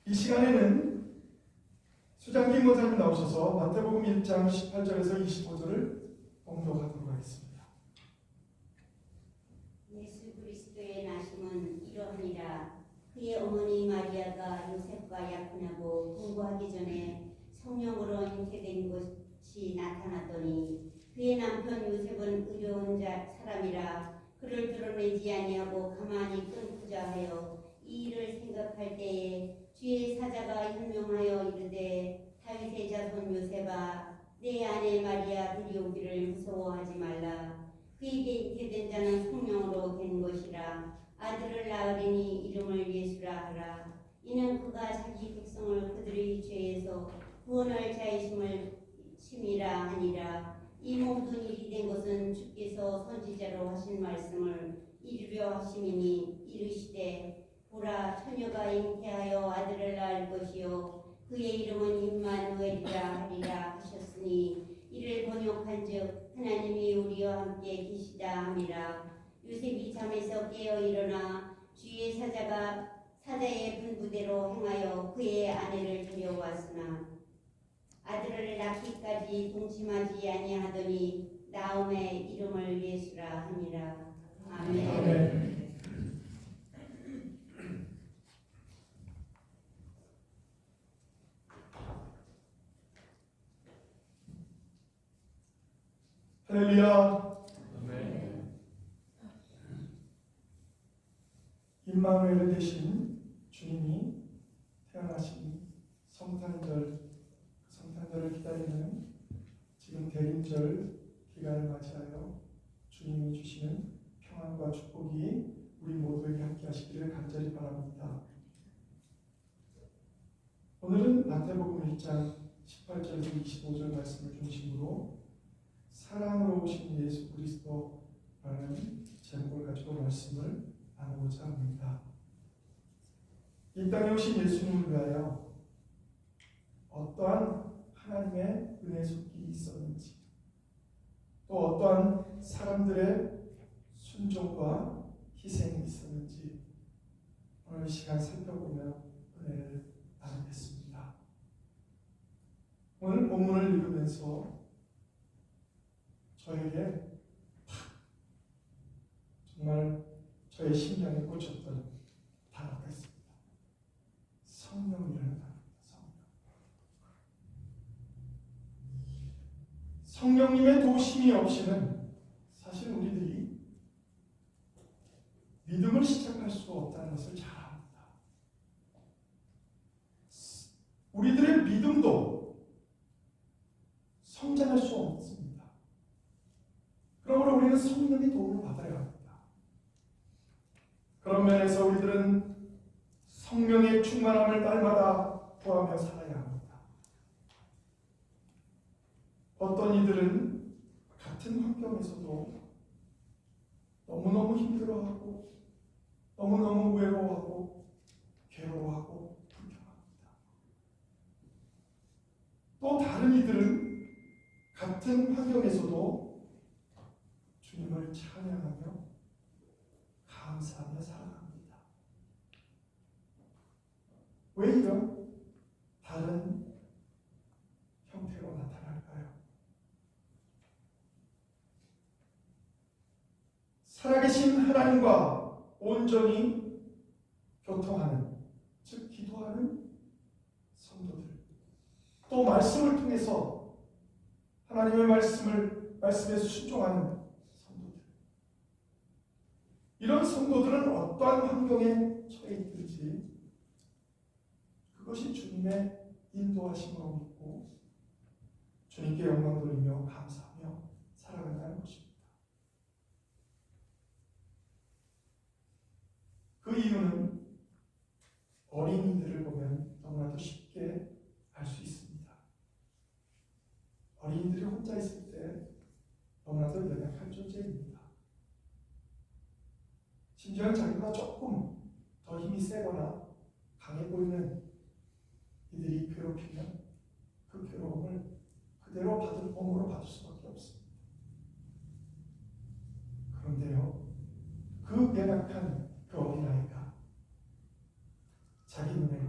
이 시간에는 수장기 목사님 나오셔서 마태복음 1장 18절에서 25절을 봉독하도록 하겠습니다. 예수 그리스도의 나심은 이러하니라. 그의 어머니 마리아가 요셉과 약혼하고 동거하기 전에 성령으로 잉태된 것이 나타났더니 그의 남편 요셉은 의로운 사람이라 그를 드러내지 아니하고 가만히 끊고자 하여 이 일을 생각할 때에 주의 사자가 현명하여 이르되 다윗의 자손 요셉아 내 아내 마리아 들여오기를 무서워하지 말라. 그에게 잉태된 자는 성령으로 된 것이라. 아들을 낳으리니 이름을 예수라 하라. 이는 그가 자기 백성을 그들의 죄에서 구원할 자이심을 심이라 하니라. 이 모든 일이 된 것은 주께서 선지자로 하신 말씀을 이루려 하심이니 이르시되 보라 처녀가 잉태하여 아들을 낳을 것이요 그의 이름은 임마누엘이라 하리라 하셨으니 이를 번역한즉 하나님이 우리와 함께 계시다 함이라. 요셉이 잠에서 깨어 일어나 주의 사자의 분부대로 행하여 그의 아내를 데려왔으나 아들을 낳기까지 동침하지 아니하더니 나음의 이름을 예수라 하니라. 아멘. 아멘. 할렐루야. 임마누엘 되신 주님이 태어나신 성탄절을 기다리는 지금 대림절 기간을 맞이하여 주님이 주시는 평안과 축복이 우리 모두에게 함께 하시기를 간절히 바랍니다. 오늘은 마태복음 1장 18절에서 25절 말씀을 중심으로 사랑으로 오신 예수 그리스도라는 제목을 가지고 말씀을 나누고자 합니다. 이 땅에 오신 예수님을 위하여 어떠한 하나님의 은혜 속길이 있었는지, 또 어떠한 사람들의 순종과 희생이 있었는지 오늘 이 시간 살펴보며 은혜를 나누겠습니다. 오늘 본문을 읽으면서 저에게 정말 저의 심장에 꽂혔던 단어가 있습니다. 성령이라는 단어입니다. 성령님의 도우심이 없이는 사실 우리들이 믿음을 시작할 수 없다는 것을 잘 압니다. 우리들의 믿음도 성장할 수 없습니다. 그러므로 우리는 성령의 도움을 받아야 합니다. 그런 면에서 우리들은 성령의 충만함을 날마다 구하며 살아야 합니다. 어떤 이들은 같은 환경에서도 너무너무 힘들어하고 너무너무 외로워하고 괴로워하고 불평합니다. 또 다른 이들은 같은 환경에서도 주님을 찬양하며 감사하며 살아갑니다. 왜 이런 다른 형태로 나타날까요? 살아계신 하나님과 온전히 교통하는, 즉 기도하는 성도들, 또 말씀을 통해서 하나님의 말씀에 순종하는 성도들, 이런 성도들은 어떠한 환경에 처해 있든지 그것이 주님의 인도하심으로 믿고 주님께 영광 돌리며 감사하며 살아간다는 것입니다. 그 이유는 어린이들을 보면 너무나도 쉽게 알 수 있습니다. 어린이들이 혼자 있을 때 너무나도 연약한 존재입니다. 심지어 자기보다 조금 더 힘이 세거나 강해 보이는 이들이 괴롭히면 그 괴로움을 그대로 몸으로 받을 수밖에 없습니다. 그런데요, 그 연약한 그 어린아이가 자기 눈에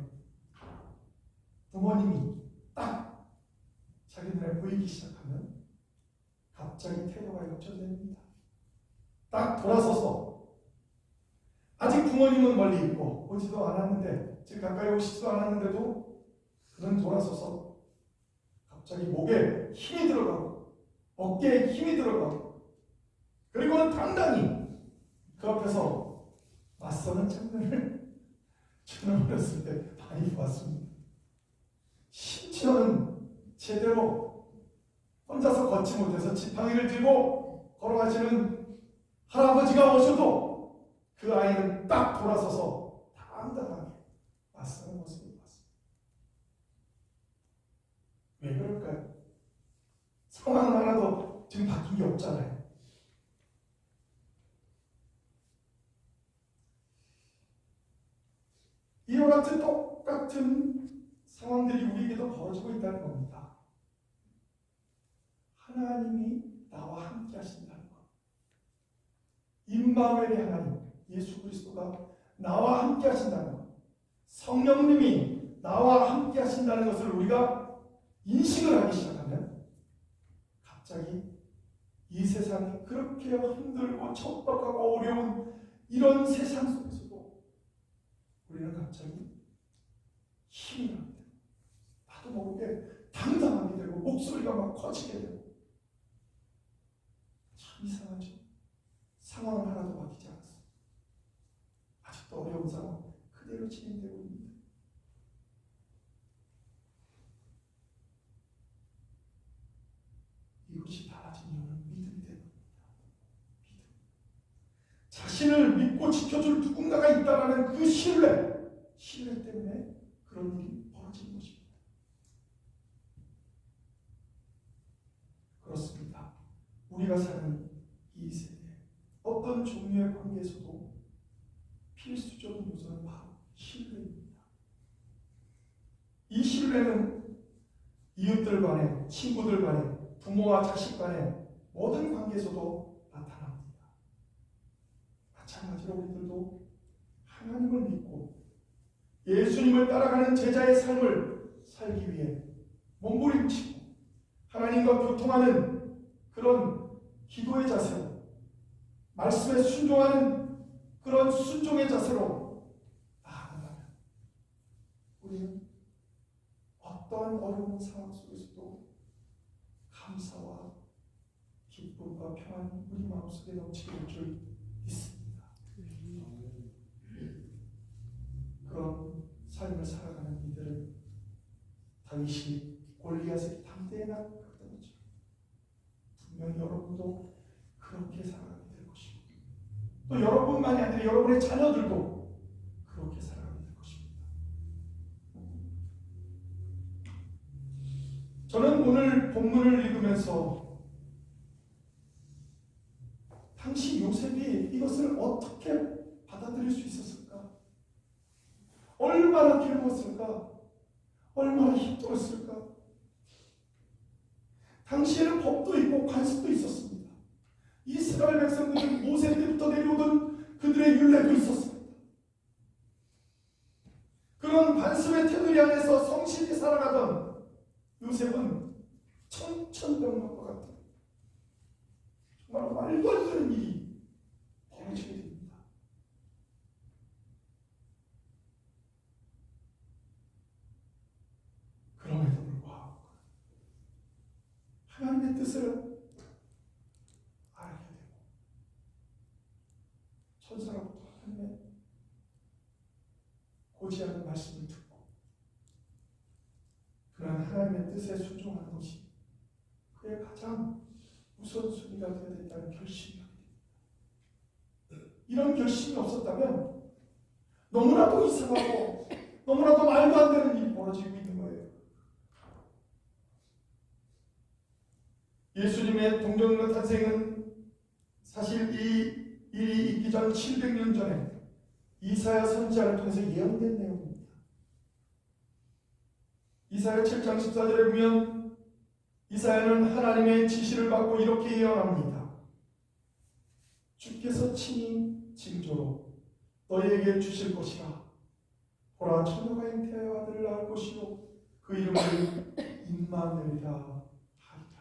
보이기 시작하면 갑자기 태도가 역전됩니다. 딱 돌아서서 아직 부모님은 멀리 있고 오지도 않았는데, 즉 가까이 오시지도 않았는데도 그는 돌아서서 갑자기 목에 힘이 들어가고 어깨에 힘이 들어가고, 그리고는 당당히 그 앞에서 맞서는 장면을 저는 어렸을 때 많이 보았습니다. 심지어는 제대로 혼자서 걷지 못해서 지팡이를 들고 걸어가시는 할아버지가 오셔도 그 아이는 딱 돌아서서 당당하게 맞서는 모습을 봤습니다. 왜 그럴까요? 상황 하나도 지금 바뀐 게 없잖아요. 이와 같은 똑같은 상황들이 우리에게도 벌어지고 있다는 겁니다. 하나님이 나와 함께 하신다는 것. 임마누엘의 하나님, 예수 그리스도가 나와 함께 하신다는 것. 성령님이 나와 함께 하신다는 것을 우리가 인식을 하기 시작하면 갑자기 이 세상이 그렇게 힘들고 척박하고 어려운 이런 세상 속에서도 우리는 갑자기 힘이 나게 되고, 나도 모르게 당당하게 되고, 목소리가 막 커지게 되고. 참 이상하죠. 상황은 하나도 바뀌지 않았어요. 아직도 어려운 상황 그대로 진행되고 있습니다. 이것이 달라진 이유는 믿음이 때문입니다. 믿음. 자신을 믿고 지켜줄 누군가가 있다는 그 신뢰 때문에 그런 일이 벌어지는 것입니다. 그렇습니다. 우리가 사는 이 세대, 어떤 종류의 관계에서도 필수적인 요소는 바로 신뢰입니다. 이 신뢰는 이웃들 간에, 친구들 간에, 부모와 자식 간에 모든 관계에서도 나타납니다. 마찬가지로 우리들도 하나님을 믿고 예수님을 따라가는 제자의 삶을 살기 위해 몸부림치고 하나님과 교통하는 그런 기도의 자세로, 말씀에 순종하는 그런 순종의 자세로 나아간다면 우리는 어떠한 어려운 상황 속에서도 감사와 기쁨과 평안이 우리 마음속에 넘치게 될 줄 믿습니다. 그런 삶을 살아가는 이들은 다윗이 골리앗에게 담대히 나아갔던 거죠. 분명히 여러분도 그렇게 살아가게 될 것이고, 또 여러분만이 아니라 여러분의 자녀들도 그렇게 살아가게 될 것입니다. 저는 오늘 본문을 읽으면서 당시 요셉이 이것을 어떻게 받아들일 수 있었을까? 얼마나 괴로웠을까? 얼마나 힘들었을까? 당시에는 법도 있고 관습도 있었습니다. 이스라엘 백성들은 모세 때부터 내려오던 그들의 율례도 있었습니다. 그런 관습의 테두리 안에서 성실히 살아가던 요셉은 천천병력과 같은 정말 말도 안 되는 일이 벌어지게 됩니다. 그럼에도 불구하고 하나님의 뜻을 알게 되고 천사로부터 하나님의 고지하는 말씀을 듣고 그런 하나님의 뜻에 순종하는 것이 그의 가장 우선순위가 되어야 된다는 결심이 하게 됩니다. 이런 결심이 없었다면 너무나도 이상하고 너무나도 말도 안 되는 일이 벌어지고 있는 거예요. 예수님의 동정녀 탄생은 사실 이 일이 있기 전 700년 전에 이사야 선지자를 통해서 예언된 내용입니다. 이사야 7장 14절에 보면 이사야는 하나님의 지시를 받고 이렇게 예언합니다. 주께서 친히 징조로 너희에게 주실 것이라. 보라, 처녀가 잉태하여 아들을 낳을 것이요 그 이름을 임마누엘이라 하리라.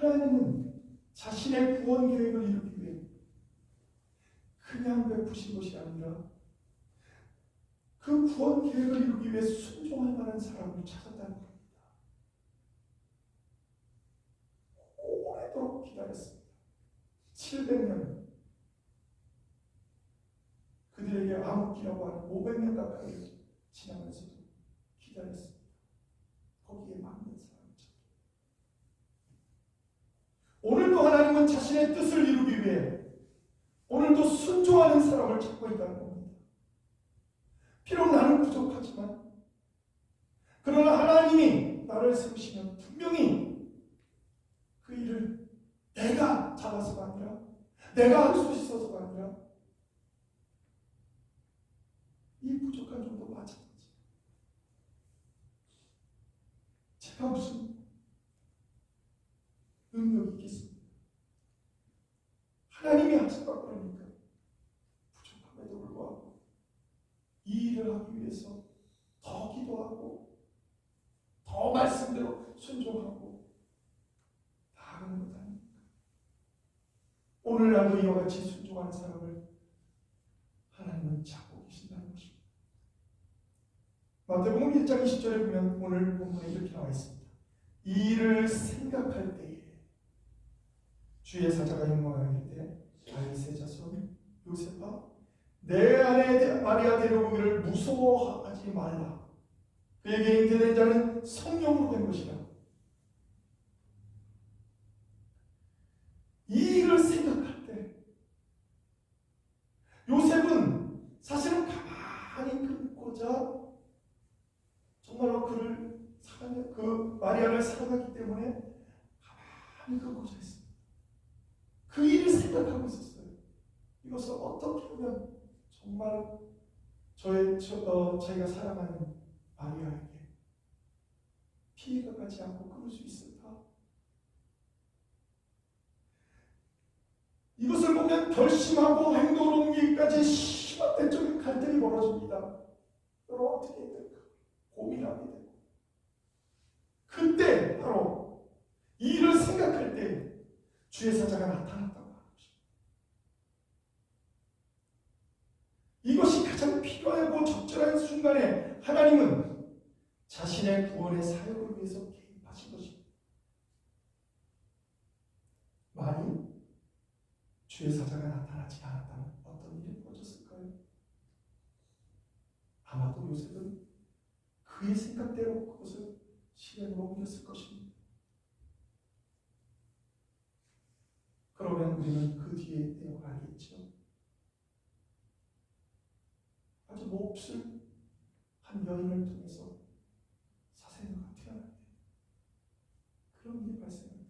하나님은 자신의 구원 계획을 이루기 위해 그냥 베푸신 것이 아니라 그 구원 계획을 이루기 위해 순종할 만한 사람을 찾았다는 겁니다. 오래도록 기다렸습니다. 700년. 그들에게 암흑기라고 하는 500년 가까이 지나면서도 기다렸습니다. 거기에 맞는 사람을 찾고. 오늘도 하나님은 자신의 뜻을 이루기 위해 오늘도 순종하는 사람을 찾고 있다는 겁니다. 비록 나는 부족하지만 그러나 하나님이 나를 세우시면 분명히 그 일을 내가 잘해서가 아니라 내가 할 수 있어서가 아니라 이 부족한 점도 마찬가지. 제가 무슨 능력이 있겠습니까? 하나님이 하셨다 그러니까 부족함에도 불구하고 이 일을 하기 위해서 더 기도하고 더 말씀대로 순종하고 나아가는 것 아닙니까? 오늘날도 이와 같이 순종하는 사람을 하나님은 찾고 계신다는 것입니다. 마태복음 1장 20절에 보면 오늘 본문에 이렇게 나와 있습니다. 이 일을 생각할 때에 주의 사자가 영광하게 때 다윗의 자손 요셉아 내 아내 마리아 데려오기를 무서워하지 말라. 그에게 잉태된 자는 성령으로 된 것이라. 이 일을 생각할 때 요셉은 사실은 가만히 끊고자 정말로 그 마리아를 사랑하기 때문에 가만히 끊고자 했습니다. 그 일을 생각하고 있었어요. 이것을 어떻게 하면 정말 자기가 사랑하는 마리아에게 피해가 가지 않고 끊을 수 있을까? 이것을 보면 결심하고 행동을 옮기기까지 심한 때적인 갈등이 벌어집니다. 여러분 어떻게 해야 될까? 고민하게 되고 그때 바로 이 일을 생각할 때 주의 사자가 나타났다고 하는 것입니다. 이것이 가장 필요하고 적절한 순간에 하나님은 자신의 구원의 사역을 위해서 개입하신 것입니다. 만일 주의 사자가 나타나지 않았다면 어떤 일이 벌어졌을까요? 아마도 요셉은 그의 생각대로 그것을 실행으로 옮겼을 것입니다. 그러면 우리는 그 뒤에 내용을 알겠죠. 아주 몹쓸 한 여인을 통해서 사생아가 태어났대. 그런 일이 발생하게 된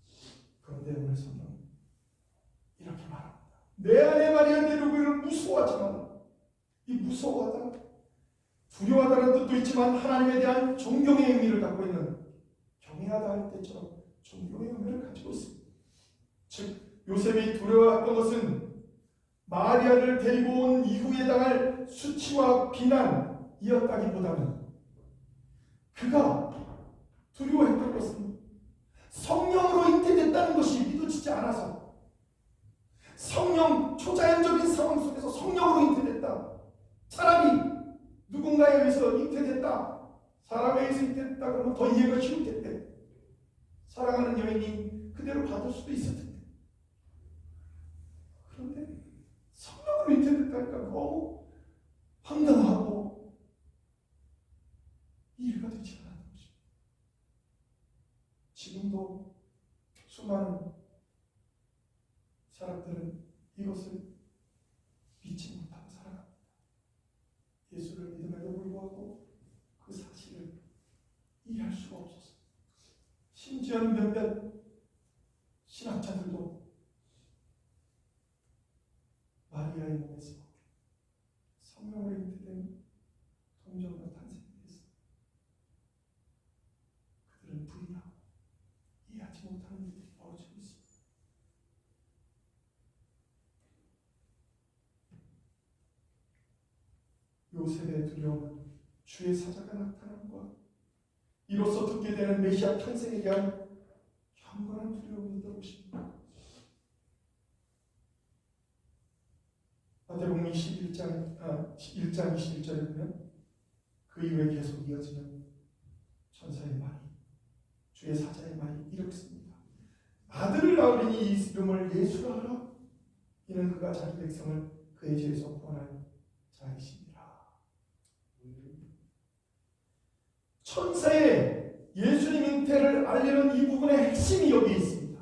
것입니다. 그런데 오늘 성경은 이렇게 말합니다. 내 아내 마리아 데려오기를 무서워하지 마라. 이 무서워하다, 두려워하다는 뜻도 있지만 하나님에 대한 존경의 의미를 갖고 있는 경외하다 할 때처럼 존경의 의미를 가지고 있습니다. 즉 요셉이 두려워했던 것은 마리아를 데리고 온 이후에 당할 수치와 비난이었다기보다는 그가 두려워했던 것은 성령으로 잉태됐다는 것이 믿어지지 않아서 성령, 초자연적인 상황 속에서 성령으로 잉태됐다. 차라리 누군가에 의해서 잉태됐다, 사람에 의해서 잉태됐다 그러면 더 이해가 쉬울 텐데 사랑하는 여인이 그대로 받을 수도 있을 텐데 그런데 성령으로 잉태됐다니까 너무 황당하고 이해가 되지 않는 것입니다. 지금도 수많은 사람들은 이것을 믿지 못하고 살아갑니다. 예수를 믿음에도 불구하고 그 사실을 이해할 수가 없었습니다. 심지어 몇몇 신학자들도 마리아의 몸에서 성령으로 잉태된 동정녀 탄생에 대해서 그들은 부인하고 이해하지 못하는 일들이 벌어지고 있습니다. 요셉의 두려움은 주의 사자가 나타남과 이로써 듣게 되는 메시아 탄생에 대한 경건한 두려움이 있다고 것입니다. 마태복음 1장 21절에 보면 그 이후에 계속 이어지는 천사의 말이, 주의 사자의 말이 이렇게 씁니다. 아들을 낳으리니 이 이름을 예수라 하라. 이는 그가 자기 백성을 그의 죄에서 구원할 자이시니라. 천사의 예수님 잉태를 알리는 이 부분의 핵심이 여기 있습니다.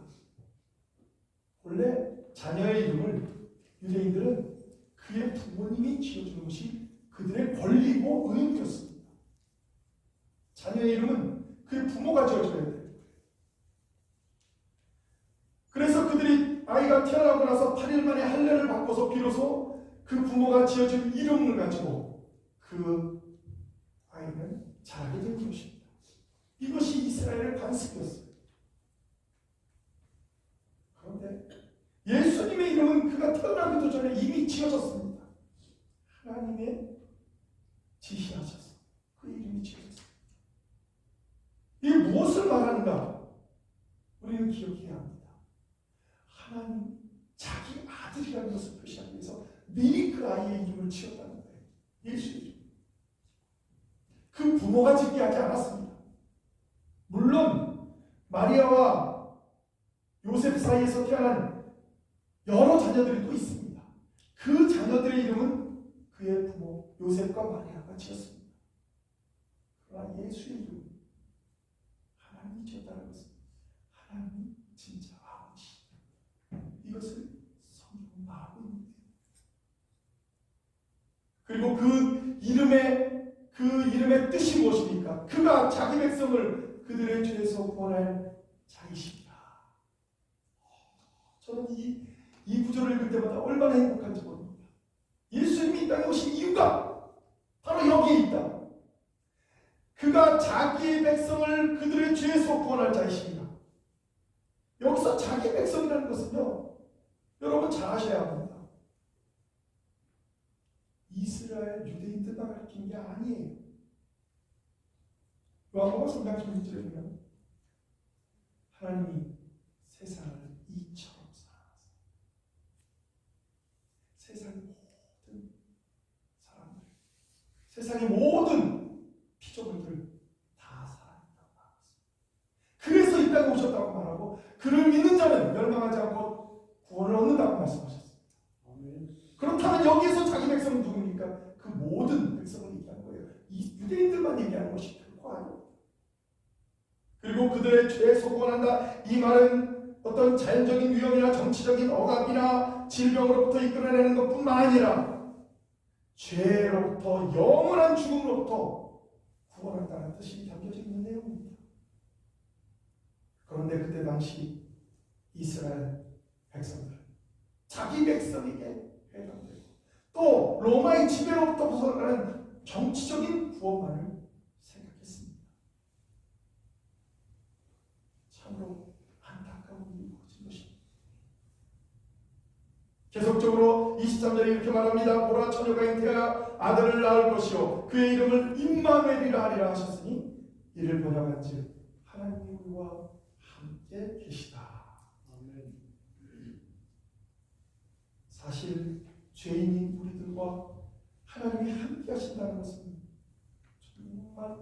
원래 자녀의 이름을 유대인들은 그의 부모님이 지어주는 것이 그들의 권리고 의무였습니다. 자녀의 이름은 그의 부모가 지어줘야 돼요. 그래서 그들이 아이가 태어나고 나서 8일 만에 할례를 바꿔서 비로소 그 부모가 지어준 이름을 가지고 그 아이는 자라게 된 것입니다. 이것이 이스라엘의 관습이었어요. 그런데 예수님의 이름은 그가 태어나기도 전에 이미 지어졌습니다. 하나님의 지시하셔서 그 이름이 지어졌습니다. 이게 무엇을 말하는가? 우리는 기억해야 합니다. 하나님 자기 아들이라는 것을 표시하기 위해서 미리 그 아이의 이름을 지었다는 거예요. 예수의 이름. 그 부모가 짓게 하지 않았습니다. 물론 마리아와 요셉 사이에서 태어난 여러 자녀들이 또 있습니다. 그 자녀들의 이름은 그의 부모 요셉과 마리아가 지었습니다. 그러나 예수의 이름 하나님이 지었다는 것은 하나님이 진짜 아버지, 이것을 성경은 말하고 있는데, 그리고 그 이름의 뜻이 무엇입니까? 그가 자기 백성을 그들의 죄에서 구원할 자이십니다. 저는 이 구절을 읽을 때마다 얼마나 행복한지 모릅니다. 예수님이 이 땅에 오신 이유가 바로 여기에 있다. 그가 자기의 백성을 그들의 죄에서 구원할 자이십니다. 여기서 자기 백성이라는 것은요, 여러분 잘 아셔야 합니다. 이스라엘 유대인들만 가르치는 게 아니에요. 요한복음 3장 16절에 보면 하나님이 세상을 이처럼 사랑하사 세상의 모든 사람들, 세상의 모든 피조물들을 다 사랑한다고 말했습니다. 그래서 이 땅에 오셨다고 말하고 그를 믿는 자는 멸망하지 않고 구원을 얻는다고 말씀하셨습니다. 그렇다면 여기에서 자기 백성은 누굽니까? 그 모든 백성을 얘기하는 거예요. 이 유대인들만 얘기하는 것이 결코 아닙니다. 그리고 그들의 죄에서 구원한다, 이 말은 어떤 자연적인 위험이나 정치적인 억압이나 질병으로부터 이끌어내는 것뿐만 아니라 죄로부터 영원한 죽음으로부터 구원한다는 뜻이 담겨져 있는 내용입니다. 그런데 그때 당시 이스라엘 백성들, 자기 백성에게 해당되고 또 로마의 지배로부터 벗어나는 정치적인 구원만을 생각했습니다. 참으로 안타까운 일이 벌어진 것입니다. 계속적으로 23절에 이렇게 말합니다. 보라, 처녀가 잉태하여 아들을 낳을 것이요 그의 이름을 임마누엘이라 하리라 하셨으니 이를 번역한즉 하나님이 우리와 함께 계시다. 사실 죄인인 우리들과 하나님이 함께 하신다는 것은 정말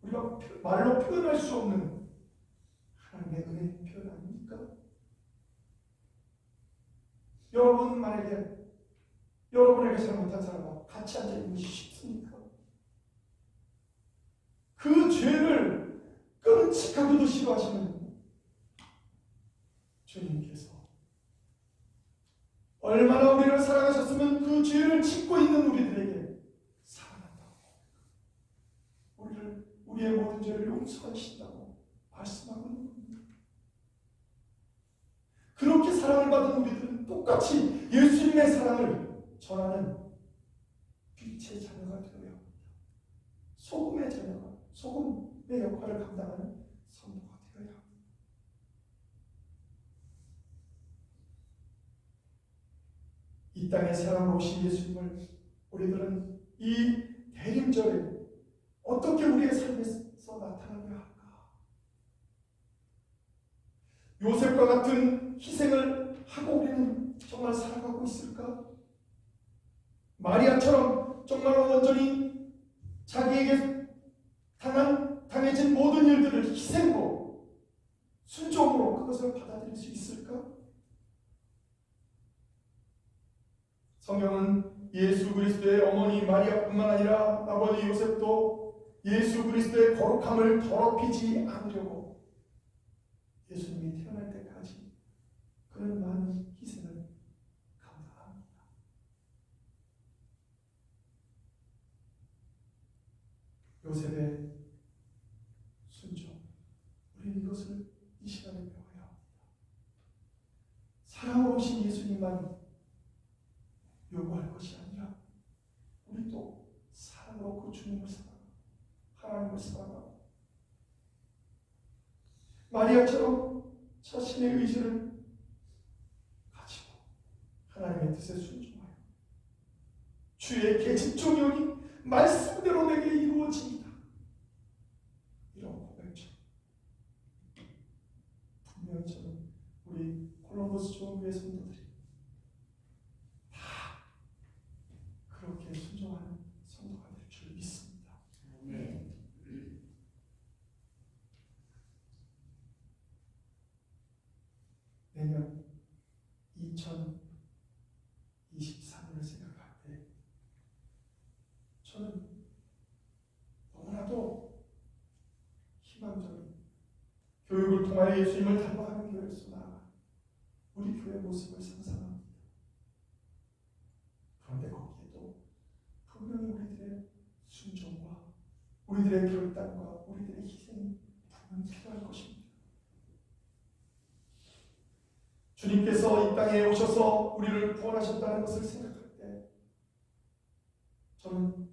우리가 말로 표현할 수 없는 하나님의 은혜의 표현 아닙니까? 여러분 만약에 여러분에게 잘못한 사람과 같이 앉아있는 것이 쉽습니까? 그 죄를 끔찍하고도 싫어하시는 주님께서 얼마나 우리를 사랑하셨으면 그 죄를 짓고 있는 우리들에게 사랑한다고, 우리의 모든 죄를 용서하신다고 말씀하고 있는 겁니다. 그렇게 사랑을 받은 우리들은 똑같이 예수님의 사랑을 전하는 빛의 자녀가 되어야 합니다. 소금의 자녀가, 소금의 역할을 감당하는 성도가 되어야 합니다. 이 땅에 사랑으로 오신 예수님을 우리들은 이 대림절에 어떻게 우리의 삶에서 나타나게 할까? 요셉과 같은 희생을 하고 우리는 정말 살아가고 있을까? 마리아처럼 정말 온전히 자기에게 당해진 모든 일들을 희생으로 순종으로 그것을 받아들일 수 있을까? 성경은 예수 그리스도의 어머니 마리아뿐만 아니라 아버지 요셉도 예수 그리스도의 거룩함을 더럽히지 않으려고 예수님이 태어날 때까지 그런 많은 희생을 감당합니다. 요셉의 순종, 우리는 이것을 이 시간에 배워야 합니다. 사랑으로 오신 예수님만 요구할 것이 아니라 우리도 사랑으로 그 주님을 사랑하고 하나님을 사랑하고 마리아처럼 자신의 의지를 가지고 하나님의 뜻에 순종하여 주의 계집종이오니 말씀대로 내게 이루어집니다. 이런 고백처럼 분명히 저는 우리 콜럼버스 교회 성도들이 그렇게 순종하는 성도가 될 줄 믿습니다. 네. 내년 2023년을 생각할 때 저는 너무나도 희망적인 교육을 통하여 예수님을 닮아가는 교회로서 나아가 우리 교회 모습을 상상합니다. 그런데 거기에도 분명히 우리들의 순종과 우리들의 결단과 우리들의 희생이 분명히 필요할 것입니다. 주님께서 이 땅에 오셔서 우리를 구원하셨다는 것을 생각할 때 저는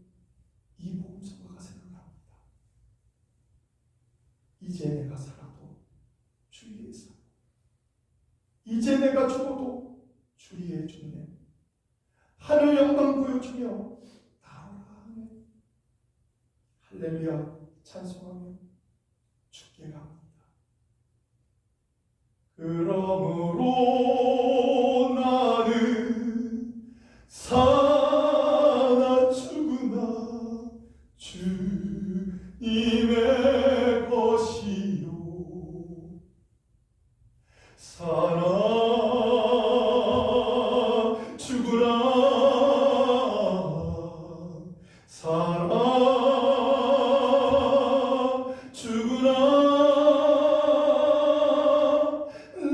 이 복음서가 생각납니다. 이제 내가 살아도 주 위에 살고 이제 내가 죽어도 주 위에 죽네. 하늘 영광 보여주며 나오라 하네. 할렐루야 찬송하며 죽게 갑니다. 그러므로 나는 사나 죽으나 주님의 것이요 사나 죽으나 사나 죽으나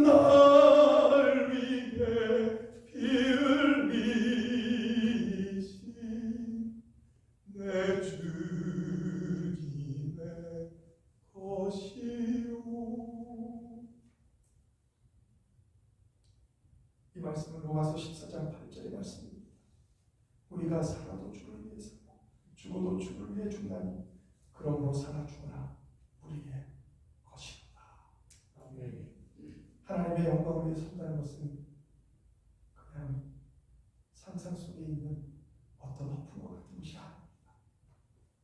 날 위해 피 흘리신 내 주님의 것이요. 이 말씀은 로마서 14장 8절의 말씀입니다. 우리가 살아도 주를 위해 살고 죽어도 주를 위해 죽나니 그러므로 살아 죽으나 우리의 것이로다. 하나님의 영광을 위해 산다는 것은 그냥 상상 속에 있는 어떤 허풍과 같은 것이 아닙니다.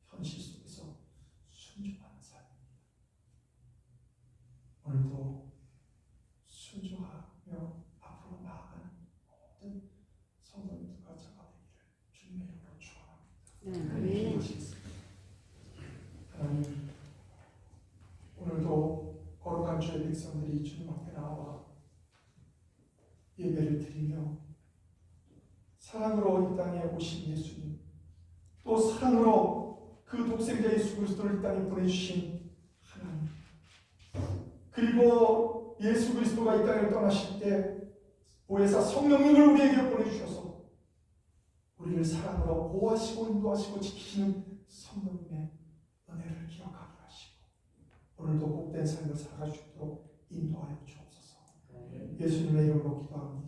현실 속에서 순종하는 삶입니다. 오늘도 순종하며 앞으로 나아가는 모든 성도님들과 저가 되기를 주님의 이름으로 축원합니다. 기도하시겠습니다. 하나님, 오늘도 거룩한 주의 백성들이 주님 앞에 나와 예배를 드리며 사랑으로 이 땅에 오신 예수님, 또 사랑으로 그 독생자 예수 그리스도를 이 땅에 보내주신 하나님, 그리고 예수 그리스도가 이 땅을 떠나실 때 보혜사 성령님을 우리에게 보내주셔서 우리를 사랑으로 보호하시고 인도하시고 지키시는 성령님의 은혜를 기억하게 하시고 오늘도 복된 삶을 살아갈 수 있도록 인도하여 주옵소서. 예수님의 이름으로 기도합니다.